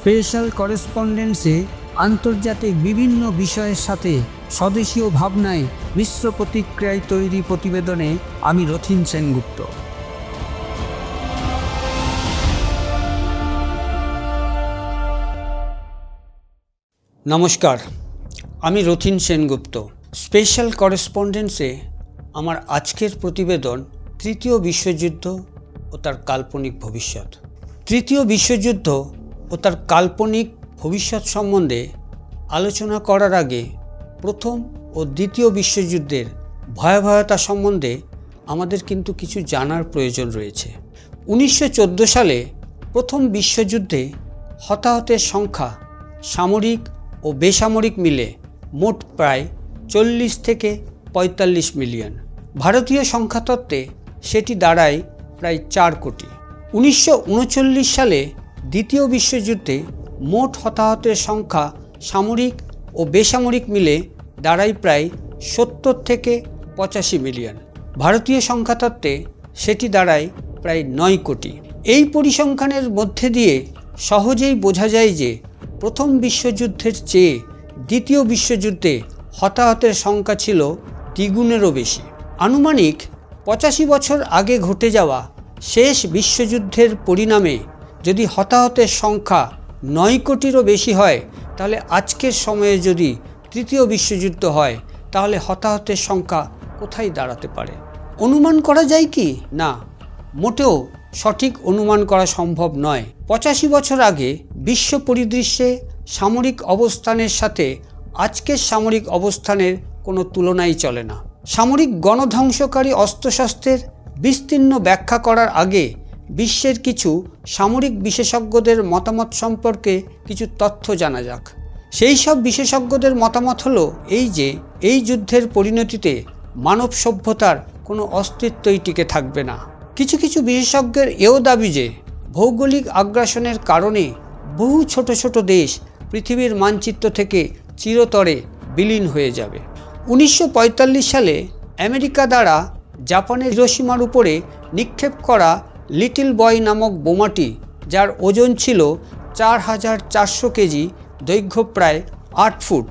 Special করেসপন্ডেন্সে আন্তর্জাতিক বিভিন্ন বিষয়ের সাথে স্বদেশীয় ভাবনায় মিশ্র প্রতিক্রিয়ায় তৈরি প্রতিবেদনে আমি রথীন সেনগুপ্ত। নমস্কার, আমি রথীন সেনগুপ্ত। স্পেশাল করেসপন্ডেন্সে আমার আজকের প্রতিবেদন তৃতীয় বিশ্বযুদ্ধ ও তার কাল্পনিক ভবিষ্যৎ। তৃতীয় বিশ্বযুদ্ধ ও তার কাল্পনিক ভবিষ্যৎ সম্বন্ধে আলোচনা করার আগে প্রথম ও দ্বিতীয় বিশ্বযুদ্ধের ভয়াবহতা সম্বন্ধে আমাদের কিন্তু কিছু জানার প্রয়োজন রয়েছে। 1914 সালে প্রথম বিশ্বযুদ্ধে হতাহতের সংখ্যা সামরিক ও বেসামরিক মিলে মোট প্রায় 40 থেকে 45 মিলিয়ন। ভারতীয় সংখ্যাতত্ত্বে সেটি দাঁড়ায় প্রায় 4 কোটি। 1939 সালে দ্বিতীয় বিশ্বযুদ্ধে মোট হতাহতের সংখ্যা সামরিক ও বেসামরিক মিলে দাঁড়ায় প্রায় 70 থেকে 85 মিলিয়ন। ভারতীয় সংখ্যাতত্ত্বে সেটি দাঁড়ায় প্রায় 9 কোটি। এই পরিসংখ্যানের মধ্যে দিয়ে সহজেই বোঝা যায় যে প্রথম বিশ্বযুদ্ধের চেয়ে দ্বিতীয় বিশ্বযুদ্ধে হতাহতের সংখ্যা ছিল দ্বিগুণেরও বেশি। আনুমানিক 85 বছর আগে ঘটে যাওয়া শেষ বিশ্বযুদ্ধের পরিণামে যদি হতাহতের সংখ্যা 9 কোটিরও বেশি হয়, তাহলে আজকের সময়ে যদি তৃতীয় বিশ্বযুদ্ধ হয়, তাহলে হতাহতের সংখ্যা কোথায় দাঁড়াতে পারে? অনুমান করা যায় কি? না, মোটেও সঠিক অনুমান করা সম্ভব নয়। 85 বছর আগে বিশ্ব পরিদৃশ্যে সামরিক অবস্থানের সাথে আজকের সামরিক অবস্থানের কোনো তুলনাই চলে না। সামরিক গণধ্বংসকারী অস্ত্রশস্ত্রের বিস্তীর্ণ ব্যাখ্যা করার আগে বিশ্বের কিছু সামরিক বিশেষজ্ঞদের মতামত সম্পর্কে কিছু তথ্য জানা যাক। সেই সব বিশেষজ্ঞদের মতামত হলো এই যে এই যুদ্ধের পরিণতিতে মানব সভ্যতার কোনো অস্তিত্বই টিকে থাকবে না। কিছু কিছু বিশেষজ্ঞের এও দাবি যে ভৌগোলিক আগ্রাসনের কারণে বহু ছোট ছোট দেশ পৃথিবীর মানচিত্র থেকে চিরতরে বিলীন হয়ে যাবে। 1945 সালে আমেরিকা দ্বারা জাপানের হিরোশিমার উপরে নিক্ষেপ করা লিটল বয় নামক বোমাটি, যার ওজন ছিল 4400 কেজি, দৈর্ঘ্য প্রায় 8 ফুট,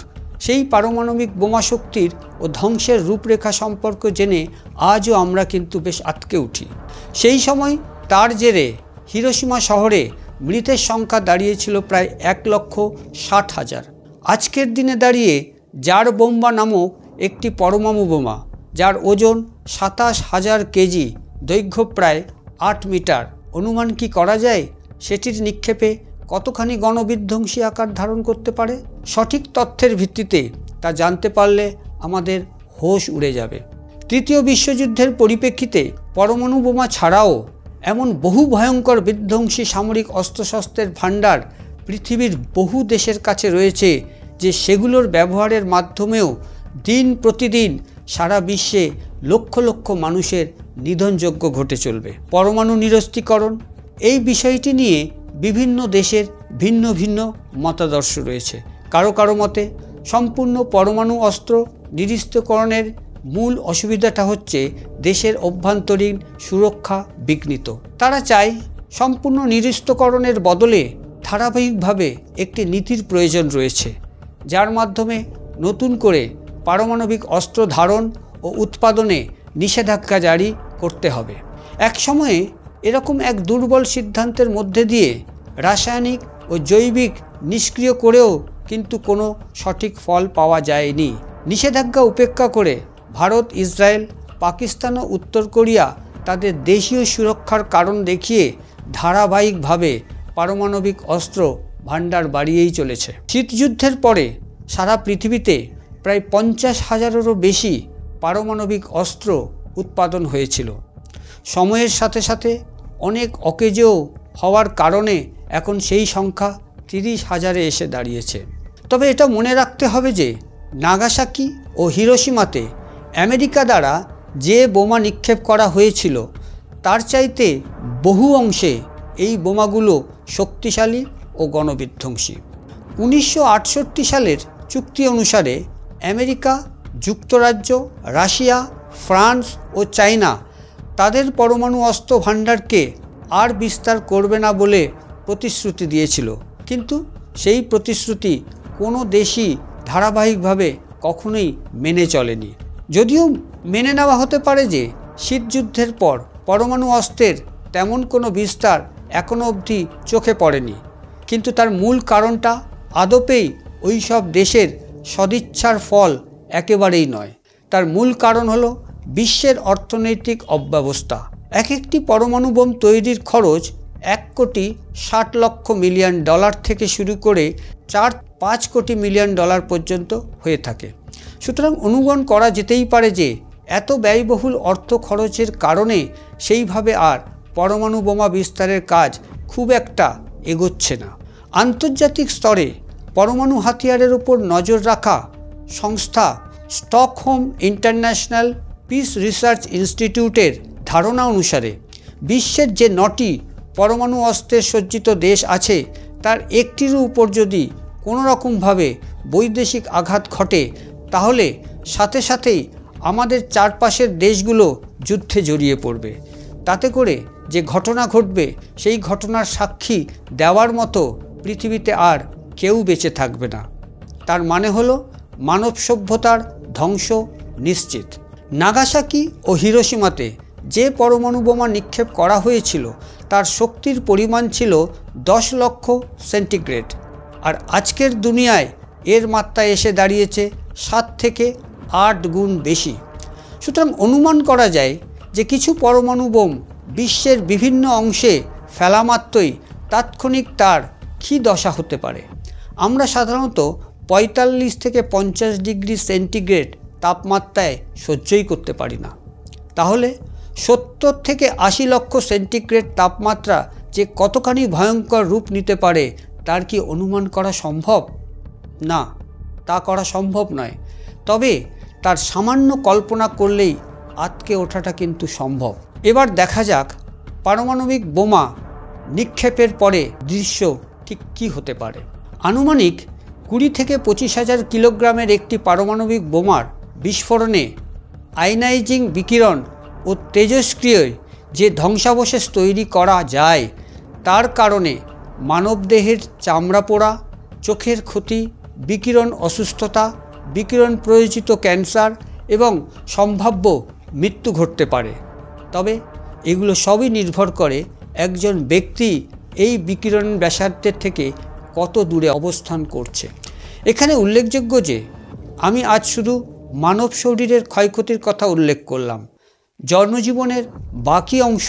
সেই পারমাণবিক বোমা শক্তির ও ধ্বংসের রূপরেখা সম্পর্কে জেনে আজও আমরা কিন্তু বেশ আঁতকে উঠি। সেই সময় তার জেরে হিরোশিমা শহরে মৃতের সংখ্যা দাঁড়িয়েছিল প্রায় 1,60,000। আজকের দিনে দাঁড়িয়ে জার বোম্বা নামক একটি পরমাণু বোমা, যার ওজন 27,000 কেজি, দৈর্ঘ্য প্রায় 8 মিটার, অনুমান কি করা যায় সেটির নিক্ষেপে কতখানি গণবিধ্বংসী আকার ধারণ করতে পারে? সঠিক তথ্যের ভিত্তিতে তা জানতে পারলে আমাদের হোশ উড়ে যাবে। তৃতীয় বিশ্বযুদ্ধের পরিপ্রেক্ষিতে পরমাণু বোমা ছাড়াও এমন বহু ভয়ঙ্কর বিধ্বংসী সামরিক অস্ত্রশস্ত্রের ভাণ্ডার পৃথিবীর বহু দেশের কাছে রয়েছে যে সেগুলোর ব্যবহারের মাধ্যমেও দিন প্রতিদিন সারা বিশ্বে লক্ষ লক্ষ মানুষের নিধনযজ্ঞ ঘটে চলবে। পরমাণু নিরস্ত্রীকরণ, এই বিষয়টি নিয়ে বিভিন্ন দেশের ভিন্ন ভিন্ন মতাদর্শ রয়েছে। কারো কারো মতে সম্পূর্ণ পরমাণু অস্ত্র নিরস্ত্রীকরণের মূল অসুবিধাটা হচ্ছে দেশের অভ্যন্তরীণ সুরক্ষা বিঘ্নিত। তারা চায় সম্পূর্ণ নিরস্ত্রীকরণের বদলে ধারাবাহিকভাবে একটি নীতির প্রয়োজন রয়েছে, যার মাধ্যমে নতুন করে পারমাণবিক অস্ত্র ধারণ ও উৎপাদনে নিষেধাজ্ঞা জারি করতে হবে। এক সময়ে এরকম এক দুর্বল সিদ্ধান্তের মধ্যে দিয়ে রাসায়নিক ও জৈবিক নিষ্ক্রিয় করেও কিন্তু কোনো সঠিক ফল পাওয়া যায়নি। নিষেধাজ্ঞা উপেক্ষা করে ভারত, ইসরায়েল, পাকিস্তান ও উত্তর কোরিয়া তাদের দেশীয় সুরক্ষার কারণ দেখিয়ে ধারাবাহিকভাবে পারমাণবিক অস্ত্র ভাণ্ডার বাড়িয়েই চলেছে। শীতযুদ্ধের পরে সারা পৃথিবীতে প্রায় 50,000-এরও বেশি পারমাণবিক অস্ত্র উৎপাদন হয়েছিল। সময়ের সাথে সাথে অনেক অকেজো হওয়ার কারণে এখন সেই সংখ্যা 30,000-এ এসে দাঁড়িয়েছে। তবে এটা মনে রাখতে হবে যে নাগাসাকি ও হিরোশিমাতে আমেরিকা দ্বারা যে বোমা নিক্ষেপ করা হয়েছিল তার চাইতে বহু অংশে এই বোমাগুলো শক্তিশালী ও গণবিধ্বংসী। 1968 সালের চুক্তি অনুসারে আমেরিকা, যুক্তরাজ্য, রাশিয়া, ফ্রান্স ও চায়না তাদের পরমাণু অস্ত্র ভাণ্ডারকে আর বিস্তার করবে না বলে প্রতিশ্রুতি দিয়েছিল। কিন্তু সেই প্রতিশ্রুতি কোনো দেশই ধারাবাহিকভাবে কখনোই মেনে চলেনি। যদিও মেনে নেওয়া হতে পারে যে শীতযুদ্ধের পর পরমাণু অস্ত্রের তেমন কোনো বিস্তার এখনও অবধি চোখে পড়েনি, কিন্তু তার মূল কারণটা আদপেই ওই সব দেশের সদিচ্ছার ফল একেবারেই নয়। তার মূল কারণ হলো বিশ্বের অর্থনৈতিক অব্যবস্থা। একটি পরমাণু বোম তৈরির খরচ $1,60,00,000,000 থেকে শুরু করে $4-5 কোটি পর্যন্ত হয়ে থাকে। সুতরাং অনুমান করা যেতেই পারে যে এত ব্যয়বহুল অর্থ খরচের কারণে সেইভাবে আর পরমাণু বোমা বিস্তারের কাজ খুব একটা এগোচ্ছে না। আন্তর্জাতিক স্তরে পরমাণু হাতিয়ারের উপর নজর রাখা সংস্থা স্টকহোম ইন্টারন্যাশনাল পিস রিসার্চ ইনস্টিটিউটের ধারণা অনুসারে বিশ্বের যে 9টি পরমাণু অস্ত্রে সজ্জিত দেশ আছে তার একটির উপর যদি কোনো রকমভাবে বৈদেশিক আঘাত ঘটে তাহলে সাথে সাথেই আমাদের চারপাশের দেশগুলো যুদ্ধে জড়িয়ে পড়বে। তাতে করে যে ঘটনা ঘটবে সেই ঘটনার সাক্ষী দেওয়ার মতো পৃথিবীতে আর কেউ বেঁচে থাকবে না। তার মানে হলো মানব সভ্যতার ধ্বংস নিশ্চিত। নাগাসাকি ও হিরোশিমাতে যে পরমাণু বোমা নিক্ষেপ করা হয়েছিল তার শক্তির পরিমাণ ছিল 10 লক্ষ সেন্টিগ্রেড, আর আজকের দুনিয়ায় এর মাত্রা এসে দাঁড়িয়েছে 7 থেকে 8 গুণ বেশি। সুতরাং অনুমান করা যায় যে কিছু পরমাণু বোম বিশ্বের বিভিন্ন অংশে ফেলা মাত্রই তাৎক্ষণিক তার কী দশা হতে পারে আমরা সাধারণত 45 থেকে 50 ডিগ্রি সেন্টিগ্রেড তাপমাত্রায় সহ্যই করতে পারি না। তাহলে 70 থেকে 80 লক্ষ সেন্টিগ্রেড তাপমাত্রা যে কতখানি ভয়ঙ্কর রূপ নিতে পারে তার কি অনুমান করা সম্ভব? না, তা করা সম্ভব নয়। তবে তার সামান্য কল্পনা করলেই আটকে ওঠাটা কিন্তু সম্ভব। এবার দেখা যাক পারমাণবিক বোমা নিক্ষেপের পরে দৃশ্য ঠিক কী হতে পারে। আনুমানিক 20 থেকে 25,000 কিলোগ্রামের একটি পারমাণবিক বোমার বিস্ফোরণে আয়নাইজিং বিকিরণ ও তেজস্ক্রিয় যে ধ্বংসাবশেষ তৈরি করা যায় তার কারণে মানবদেহের চামড়া পোড়া, চোখের ক্ষতি, বিকিরণ অসুস্থতা, বিকিরণ প্রয়োজিত ক্যান্সার এবং সম্ভাব্য মৃত্যু ঘটতে পারে। তবে এগুলো সবই নির্ভর করে একজন ব্যক্তি এই বিকিরণ ব্যাসার্ধের থেকে কত দূরে অবস্থান করছে। এখানে উল্লেখযোগ্য যে আমি আজ শুধু মানব শরীরের ক্ষয়ক্ষতির কথা উল্লেখ করলাম। জনজীবনের বাকি অংশ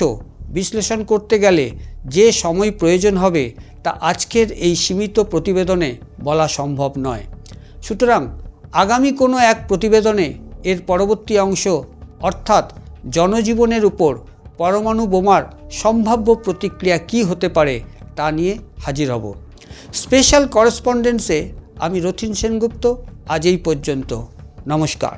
বিশ্লেষণ করতে গেলে যে সময় প্রয়োজন হবে তা আজকের এই সীমিত প্রতিবেদনে বলা সম্ভব নয়। সুতরাং আগামী কোনো এক প্রতিবেদনে এর পরবর্তী অংশ অর্থাৎ জনজীবনের উপর পরমাণু বোমার সম্ভাব্য প্রতিক্রিয়া কী হতে পারে তা নিয়ে হাজির হব। স্পেশাল করেসপন্ডেন্সে আমি রথীন সেনগুপ্ত। আজ এই পর্যন্ত। নমস্কার।